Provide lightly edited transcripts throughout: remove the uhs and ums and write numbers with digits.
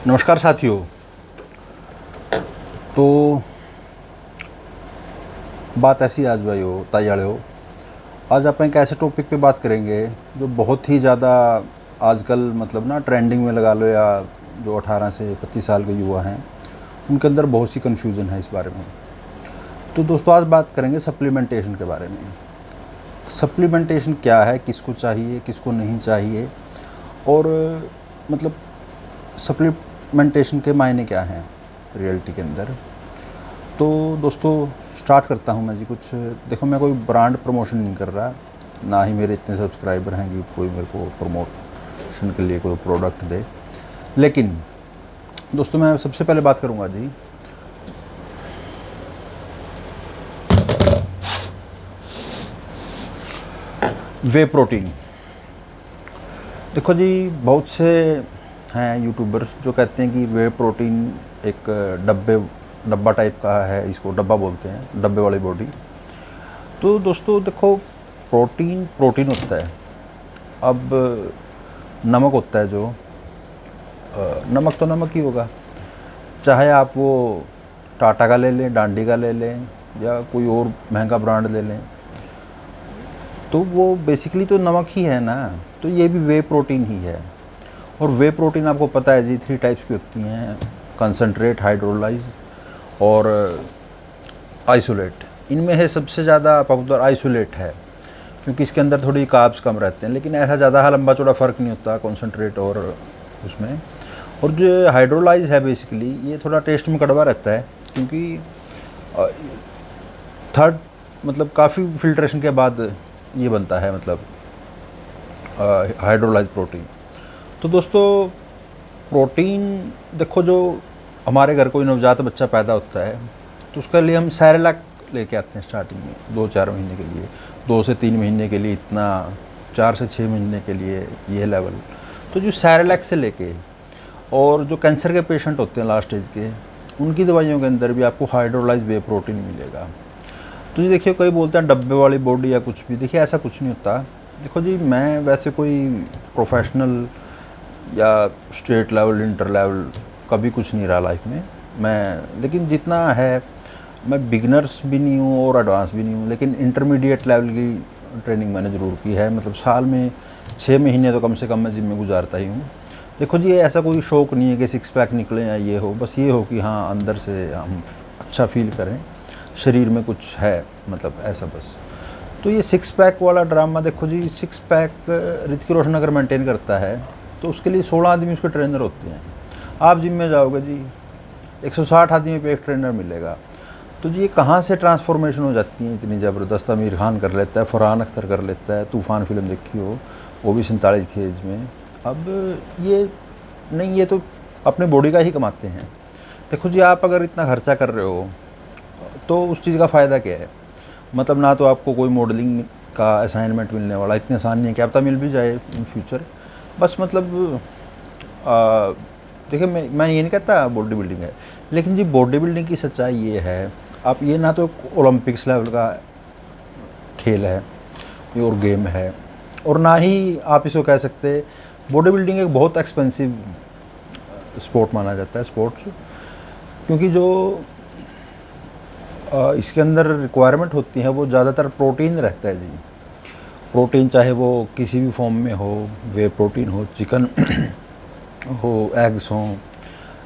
नमस्कार साथियों। तो बात ऐसी आज भाई हो ताई हो। आज आप एक ऐसे टॉपिक पे बात करेंगे जो बहुत ही ज़्यादा आजकल मतलब ना ट्रेंडिंग में लगा लो, या जो 18 से 25 साल के युवा हैं उनके अंदर बहुत सी कन्फ्यूज़न है इस बारे में। तो दोस्तों आज बात करेंगे सप्लीमेंटेशन के बारे में। सप्लीमेंटेशन क्या है, किसको चाहिए किसको नहीं चाहिए, और मतलब सप्लीमेंटेशन के मायने क्या हैं रियलिटी के अंदर। तो दोस्तों स्टार्ट करता हूँ मैं जी। कुछ देखो, मैं कोई ब्रांड प्रमोशन नहीं कर रहा, ना ही मेरे इतने सब्सक्राइबर हैं कि कोई मेरे को प्रमोशन के लिए कोई प्रोडक्ट दे। लेकिन दोस्तों मैं सबसे पहले बात करूँगा जी वे प्रोटीन। देखो जी, बहुत से हैं यूट्यूबर्स जो कहते हैं कि वे प्रोटीन एक डब्बा टाइप का है, इसको डब्बा बोलते हैं, डब्बे वाली बॉडी। तो दोस्तों देखो, प्रोटीन प्रोटीन होता है। अब नमक होता है जो नमक तो नमक ही होगा, चाहे आप वो टाटा का ले लें, डांडी का ले लें, या कोई और महंगा ब्रांड ले लें, तो वो बेसिकली तो नमक ही है ना। तो ये भी वे प्रोटीन ही है। और वे प्रोटीन आपको पता है जी 3 टाइप्स की होती हैं: कंसनट्रेट, हाइड्रोलाइज और आइसोलेट। इनमें है सबसे ज़्यादा पॉपुलर आइसोलेट है, क्योंकि इसके अंदर थोड़ी कार्ब्स कम रहते हैं, लेकिन ऐसा ज़्यादा लंबा चौड़ा फ़र्क नहीं होता कंसनट्रेट और उसमें। और जो हाइड्रोलाइज है बेसिकली ये थोड़ा टेस्ट में कड़वा रहता है, क्योंकि थर्ड मतलब काफ़ी फिल्ट्रेशन के बाद ये बनता है, मतलब हाइड्रोलाइज प्रोटीन। तो दोस्तों प्रोटीन देखो, जो हमारे घर कोई नवजात बच्चा पैदा होता है तो उसके लिए हम सैरेलैक लेके आते हैं स्टार्टिंग में 2-4 महीने के लिए, 2 से 3 महीने के लिए इतना, 4 से 6 महीने के लिए ये लेवल। तो जो सैरेलैक से लेके, और जो कैंसर के पेशेंट होते हैं लास्ट स्टेज के, उनकी दवाइयों के अंदर भी आपको हाइड्रोलाइज वे प्रोटीन मिलेगा। तो जी देखिए, कोई बोलते हैं डब्बे वाली बॉडी या कुछ भी, देखिए ऐसा कुछ नहीं होता। देखो जी, मैं वैसे कोई प्रोफेशनल या स्टेट लेवल, इंटर लेवल कभी कुछ नहीं रहा लाइफ में मैं, लेकिन जितना है, मैं बिगिनर्स भी नहीं हूँ और एडवांस भी नहीं हूँ, लेकिन इंटरमीडिएट लेवल की ट्रेनिंग मैंने ज़रूर की है। मतलब साल में 6 महीने तो कम से कम मैं जिम में गुजारता ही हूँ। देखो जी, ये ऐसा कोई शौक़ नहीं है कि 6 पैक निकले या ये हो, बस ये हो कि हाँ अंदर से हम अच्छा फील करें, शरीर में कुछ है, मतलब ऐसा बस। तो ये 6 पैक वाला ड्रामा, देखो जी 6 पैक ऋतिक रोशन अगर मेंटेन करता है तो उसके लिए 16 आदमी उसके ट्रेनर होते हैं। आप जिम में जाओगे जी, 160 आदमी पे एक ट्रेनर मिलेगा। तो जी ये कहाँ से ट्रांसफॉर्मेशन हो जाती है इतनी ज़बरदस्त। आमिर खान कर लेता है, फरहान अख्तर कर लेता है, तूफ़ान फिल्म देखी हो, वो भी 47 की एज में। अब ये नहीं, ये तो अपने बॉडी का ही कमाते हैं। देखो जी, आप अगर इतना खर्चा कर रहे हो तो उस चीज़ का फ़ायदा क्या है। मतलब ना तो आपको कोई मॉडलिंग का असाइनमेंट मिलने वाला, इतनी आसान नहीं है, क्या पता मिल भी जाए इन फ्यूचर। बस मतलब देखिए, मैं ये नहीं कहता बॉडी बिल्डिंग है, लेकिन जी बॉडी बिल्डिंग की सच्चाई ये है, आप ये ना तो ओलंपिक्स लेवल का खेल है ये और गेम है, और ना ही आप इसको कह सकते बॉडी बिल्डिंग एक बहुत एक्सपेंसिव स्पोर्ट माना जाता है, स्पोर्ट्स। क्योंकि जो इसके अंदर रिक्वायरमेंट होती है वो ज़्यादातर प्रोटीन रहता है जी। प्रोटीन चाहे वो किसी भी फॉर्म में हो, वे प्रोटीन हो, चिकन हो, एग्स हों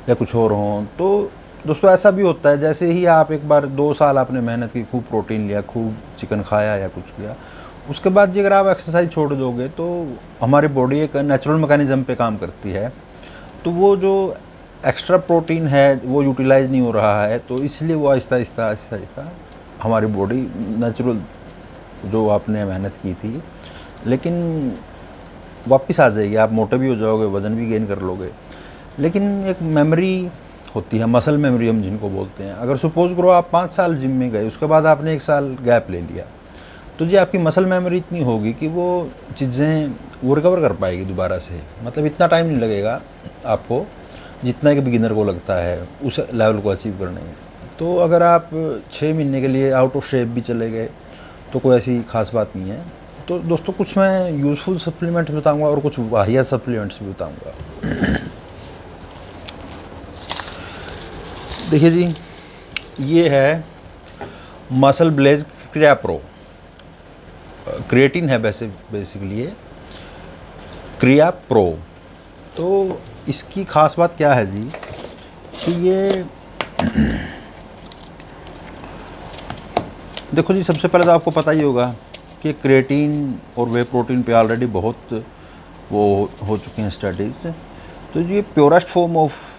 या कुछ और हों। तो दोस्तों ऐसा भी होता है, जैसे ही आप एक बार 2 साल आपने मेहनत की, खूब प्रोटीन लिया, खूब चिकन खाया या कुछ किया, उसके बाद जी अगर आप एक्सरसाइज छोड़ दोगे तो हमारी बॉडी एक नेचुरल मैकेनिज़्म पे काम करती है। तो वो जो एक्स्ट्रा प्रोटीन है वो यूटिलाइज नहीं हो रहा है, तो इसलिए वो आहिस्ता आहिस्ता हमारी बॉडी नेचुरल जो आपने मेहनत की थी, लेकिन वापस आ जाएगी। आप मोटे भी हो जाओगे, वज़न भी गेन कर लोगे, लेकिन एक मेमोरी होती है, मसल मेमोरी हम जिनको बोलते हैं। अगर सपोज़ करो आप 5 साल जिम में गए, उसके बाद आपने 1 साल गैप ले लिया, तो जी आपकी मसल मेमोरी इतनी होगी कि वो चीज़ें वो रिकवर कर पाएगी दोबारा से। मतलब इतना टाइम नहीं लगेगा आपको जितना एक बिगिनर को लगता है उस लेवल को अचीव करने में। तो अगर आप 6 महीने के लिए आउट ऑफ शेप भी चले गए तो कोई ऐसी ख़ास बात नहीं है। तो दोस्तों कुछ मैं यूज़फुल सप्लीमेंट भी बताऊंगा और कुछ वाहियात सप्लीमेंट्स भी बताऊंगा। देखिए जी, ये है मसल ब्लेज क्रिया प्रो। क्रिएटिन है वैसे बेसिकली ये क्रिया प्रो। तो इसकी ख़ास बात क्या है जी कि ये देखो जी, सबसे पहले तो आपको पता ही होगा कि क्रिएटिन और वे प्रोटीन पे ऑलरेडी बहुत वो हो चुके हैं स्टडीज़। तो ये प्योरेस्ट फॉर्म ऑफ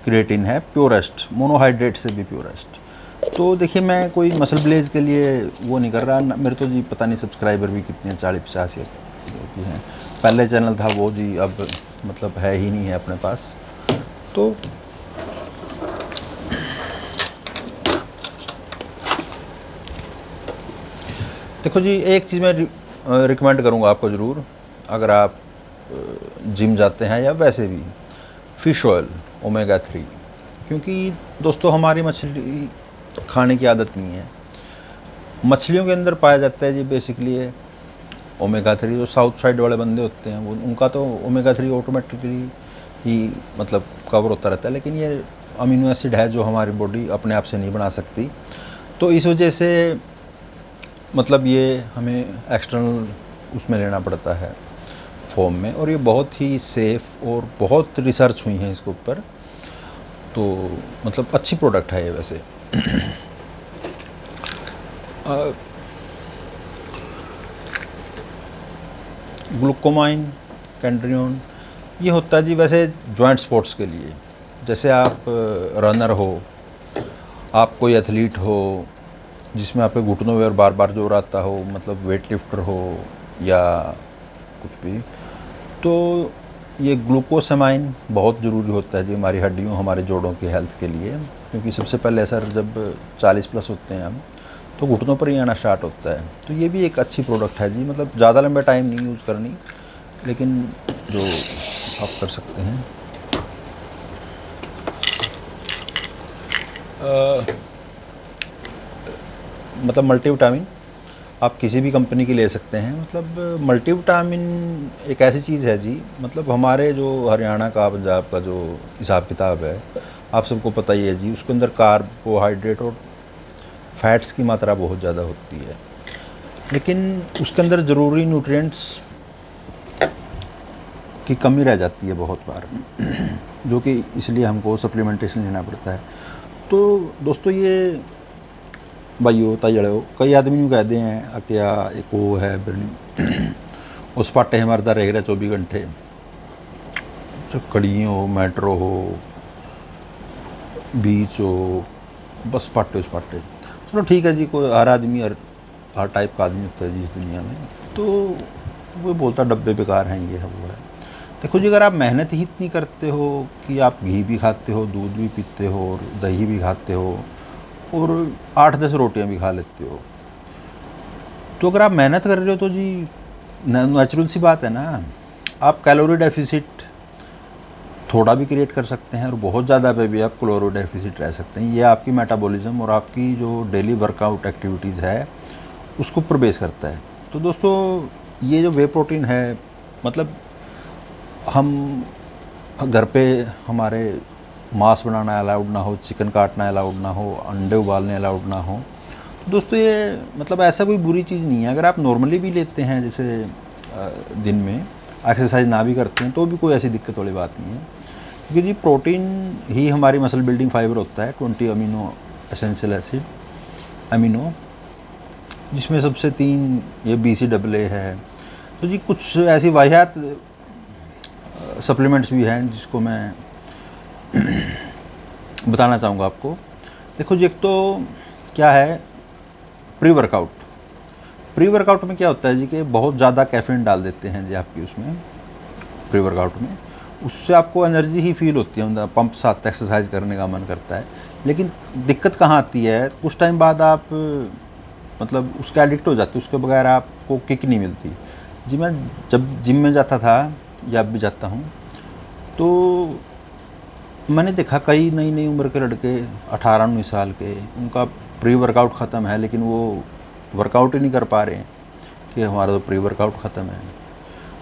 क्रिएटिन है, प्योरेस्ट, मोनोहाइड्रेट से भी प्योरेस्ट। तो देखिए, मैं कोई मसल ब्लेज के लिए वो नहीं कर रहा ना, मेरे तो जी पता नहीं सब्सक्राइबर भी कितने हैं, 40-50 की हैं। पहले चैनल था वो जी, अब मतलब है ही नहीं है अपने पास। तो देखो जी, एक चीज़ मैं रिकमेंड करूँगा आपको ज़रूर, अगर आप जिम जाते हैं या वैसे भी, फ़िश ऑयल ओमेगा 3। क्योंकि दोस्तों, हमारी मछली खाने की आदत नहीं है। मछलियों के अंदर पाया जाता है जी बेसिकली ये ओमेगा 3। जो साउथ साइड वाले बंदे होते हैं वो, उनका तो ओमेगा 3 ऑटोमेटिकली ही मतलब कवर होता रहता है, लेकिन ये अमीनो एसिड है जो हमारी बॉडी अपने आप से नहीं बना सकती। तो इस वजह से मतलब ये हमें एक्सटर्नल उसमें लेना पड़ता है फॉर्म में, और ये बहुत ही सेफ़ और बहुत रिसर्च हुई है इसके ऊपर। तो मतलब अच्छी प्रोडक्ट है ये वैसे। ग्लूकोमाइन कैंड्रियोन ये होता है जी वैसे जॉइंट स्पोर्ट्स के लिए। जैसे आप रनर हो, आप कोई एथलीट हो जिसमें आपके घुटनों में और बार बार जोर आता हो, मतलब वेट लिफ्टर हो या कुछ भी, तो ये ग्लूकोसामाइन बहुत ज़रूरी होता है जी हमारी हड्डियों, हमारे जोड़ों की हेल्थ के लिए। क्योंकि सबसे पहले सर जब 40+ होते हैं हम, तो घुटनों पर ही आना स्टार्ट होता है। तो ये भी एक अच्छी प्रोडक्ट है जी, मतलब ज़्यादा लंबे टाइम नहीं यूज़ करनी, लेकिन जो आप कर सकते हैं। मतलब मल्टीविटामिन आप किसी भी कंपनी की ले सकते हैं। मतलब मल्टीविटामिन एक ऐसी चीज़ है जी, मतलब हमारे जो हरियाणा का, पंजाब का जो हिसाब किताब है, आप सबको पता ही है जी, उसके अंदर कार्बोहाइड्रेट और फैट्स की मात्रा बहुत ज़्यादा होती है, लेकिन उसके अंदर ज़रूरी न्यूट्रिएंट्स की कमी रह जाती है बहुत बार, जो कि इसलिए हमको सप्लीमेंटेशन लेना पड़ता है। तो दोस्तों, ये भाइयों ताइयों, कई आदमी यूँ कहते हैं क्या एक वो है उस पाटे हमारे रह रहे 24 घंटे, कड़ी हो, मेट्रो हो, बीच हो, बस पाटे उस पाटे। चलो ठीक है जी, कोई हर आदमी हर टाइप का आदमी होता है जी इस दुनिया में। तो वो बोलता डब्बे बेकार हैं, ये है वो है। देखो जी, अगर आप मेहनत ही इतनी करते हो कि आप घी भी खाते हो, दूध भी पीते हो और दही भी खाते हो और 8-10 रोटियां भी खा लेते हो, तो अगर आप मेहनत कर रहे हो तो जी नेचुरल सी बात है ना, आप कैलोरी डेफिसिट थोड़ा भी क्रिएट कर सकते हैं और बहुत ज़्यादा पे भी आप कैलोरी डेफिसिट रह सकते हैं। ये आपकी मेटाबॉलिज्म और आपकी जो डेली वर्कआउट एक्टिविटीज़ है उसको ऊपर बेस करता है। तो दोस्तों, ये जो वे प्रोटीन है, मतलब हम घर पे हमारे मांस बनाना अलाउड ना हो, चिकन काटना अलाउड ना हो, अंडे उबालने अलाउड ना हो, तो दोस्तों ये मतलब ऐसा कोई बुरी चीज़ नहीं है। अगर आप नॉर्मली भी लेते हैं, जैसे दिन में एक्सरसाइज ना भी करते हैं, तो भी कोई ऐसी दिक्कत वाली बात नहीं है। क्योंकि जी प्रोटीन ही हमारी मसल बिल्डिंग फाइबर होता है, 20 अमीनो एसेंशियल एसिड अमीनो, जिसमें सबसे 3 ये BCAA है। तो जी कुछ ऐसी वाहियात सप्लीमेंट्स भी हैं जिसको मैं बताना चाहूँगा आपको। देखो जी, एक तो क्या है प्री वर्कआउट। प्री वर्कआउट में क्या होता है जी कि बहुत ज़्यादा कैफीन डाल देते हैं जी आपकी उसमें प्री वर्कआउट में, उससे आपको एनर्जी ही फील होती है, मतलब पंप साथ एक्सरसाइज करने का मन करता है। लेकिन दिक्कत कहाँ आती है, कुछ टाइम बाद आप मतलब उसके एडिक्ट हो जाते, उसके बगैर आपको किक नहीं मिलती जी। मैं जब जिम में जाता था या अब भी जाता हूँ, तो मैंने देखा कई नई नई उम्र के लड़के 18-19 साल के, उनका प्री वर्कआउट ख़त्म है लेकिन वो वर्कआउट ही नहीं कर पा रहे हैं कि हमारा तो प्री वर्कआउट ख़त्म है।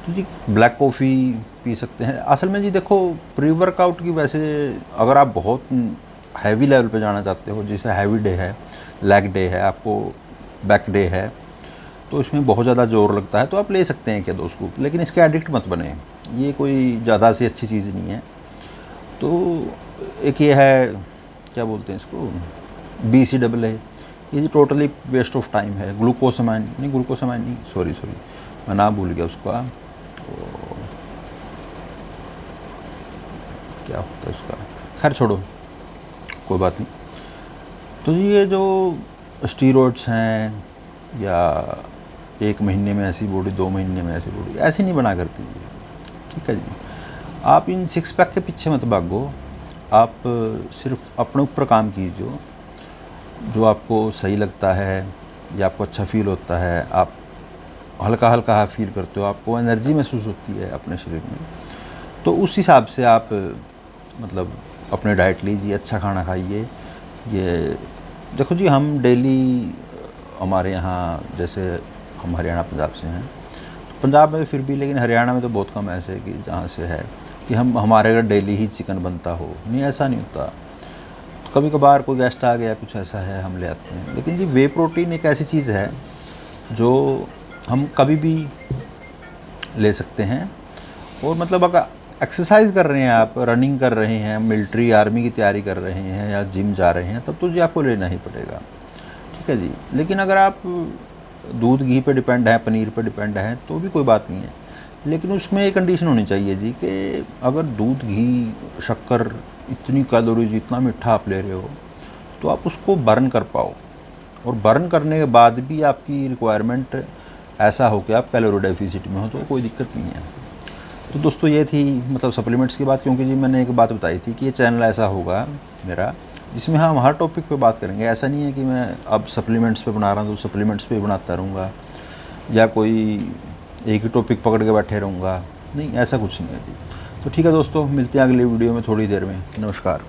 तो जी ब्लैक कॉफ़ी पी सकते हैं। असल में जी देखो, प्री वर्कआउट की वैसे अगर आप बहुत हैवी लेवल पे जाना चाहते हो, जैसे हैवी डे है, लेग डे है, आपको बैक डे है, तो इसमें बहुत ज़्यादा जोर लगता है, तो आप ले सकते हैं क्या 2 स्कूप, लेकिन इसके एडिक्ट मत बने, ये कोई ज़्यादा सी अच्छी चीज़ नहीं है। तो एक ये है, क्या बोलते हैं इसको, BCAA, ये टोटली वेस्ट ऑफ टाइम है। ग्लूकोसामाइन नहीं, सॉरी मैं नाम भूल गया उसका, तो क्या होता है उसका, खैर छोड़ो, कोई बात नहीं। तो ये जो स्टीरॉइड्स हैं, या 1 महीने में ऐसी बॉडी, 2 महीने में ऐसी बॉडी, ऐसी नहीं बना करती है, ठीक है जी। आप इन 6 पैक के पीछे मत भागो, आप सिर्फ अपने ऊपर काम कीजिए, जो आपको सही लगता है या आपको अच्छा फील होता है, आप हल्का हल्का फील करते हो, आपको एनर्जी महसूस होती है अपने शरीर में, तो उस हिसाब से आप मतलब अपने डाइट लीजिए, अच्छा खाना खाइए। ये देखो जी, हम डेली, हमारे यहाँ जैसे हम हरियाणा पंजाब से हैं, तो पंजाब में फिर भी, लेकिन हरियाणा में तो बहुत कम ऐसे कि जहाँ से है कि हमारे घर डेली ही चिकन बनता हो, नहीं, ऐसा नहीं होता। तो कभी कभार कोई गेस्ट आ गया, कुछ ऐसा है, हम ले आते हैं। लेकिन जी वे प्रोटीन एक ऐसी चीज़ है जो हम कभी भी ले सकते हैं, और मतलब अगर एक्सरसाइज कर रहे हैं, आप रनिंग कर रहे हैं, मिलिट्री आर्मी की तैयारी कर रहे हैं, या जिम जा रहे हैं, तब तो जी आपको लेना ही पड़ेगा, ठीक है जी। लेकिन अगर आप दूध घी पे डिपेंड है, पनीर पे डिपेंड है, तो भी कोई बात नहीं है, लेकिन उसमें एक कंडीशन होनी चाहिए जी, कि अगर दूध घी शक्कर इतनी कैलोरीज, इतना मीठा आप ले रहे हो, तो आप उसको बर्न कर पाओ, और बर्न करने के बाद भी आपकी रिक्वायरमेंट ऐसा हो कि आप कैलोरी डेफिसिट में हो, तो कोई दिक्कत नहीं है। तो दोस्तों ये थी मतलब सप्लीमेंट्स की बात, क्योंकि जी मैंने एक बात बताई थी कि ये चैनल ऐसा होगा मेरा, जिसमें हम हर टॉपिक पे बात करेंगे। ऐसा नहीं है कि मैं अब सप्लीमेंट्स पे बना रहा हूँ तो सप्लीमेंट्स पे बनाता रहूँगा, या कोई एक ही टॉपिक पकड़ के बैठे रहूँगा, नहीं, ऐसा कुछ नहीं है जी। तो ठीक है दोस्तों, मिलते हैं अगली वीडियो में थोड़ी देर में। नमस्कार।